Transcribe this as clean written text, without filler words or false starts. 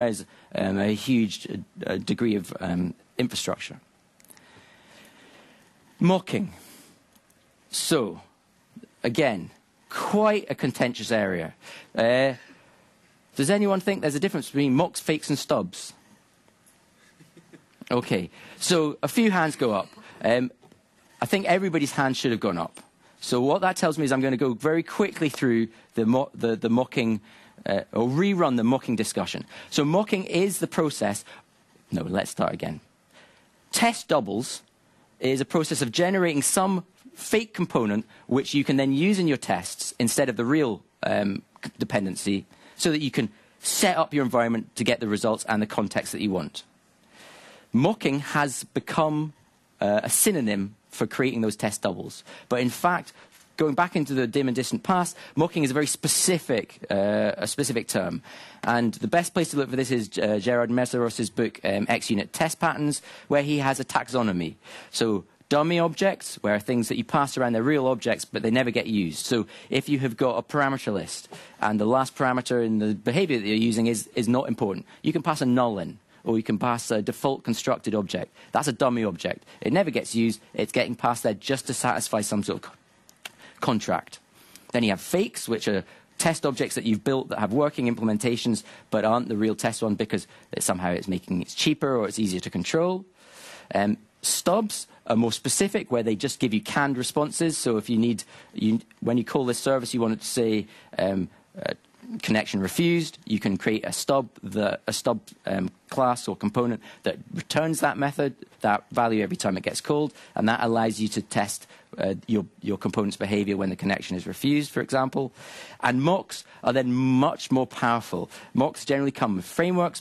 a huge degree of infrastructure. Mocking. So, again, quite a contentious area. Does anyone think there's a difference between mocks, fakes, and stubs? Okay, so a few hands go up. I think everybody's hand should have gone up. So what that tells me is I'm going to go very quickly through the mocking, or rerun the mocking discussion. So mocking is the process. No, let's start again. Test doubles is a process of generating some fake component which you can then use in your tests instead of the real dependency, so that you can set up your environment to get the results and the context that you want. Mocking has become a synonym for creating those test doubles. But in fact, going back into the dim and distant past, mocking is a very specific term. And the best place to look for this is Gerard Mesaros's book, X-Unit Test Patterns, where he has a taxonomy. So dummy objects, where things that you pass around, they're real objects, but they never get used. So if you have got a parameter list, and the last parameter in the behavior that you're using is not important, you can pass a null in, or you can pass a default constructed object. That's a dummy object. It never gets used. It's getting passed there just to satisfy some sort of contract. Then you have fakes, which are test objects that you've built that have working implementations but aren't the real test one because somehow it's making it cheaper or it's easier to control. Stubs are more specific, where they just give you canned responses. So if you need, when you call this service, you want it to say connection refused, you can create a stub class or component that returns that method, that value every time it gets called, and that allows you to test your component's behavior when the connection is refused, for example. And mocks are then much more powerful. Mocks generally come with frameworks.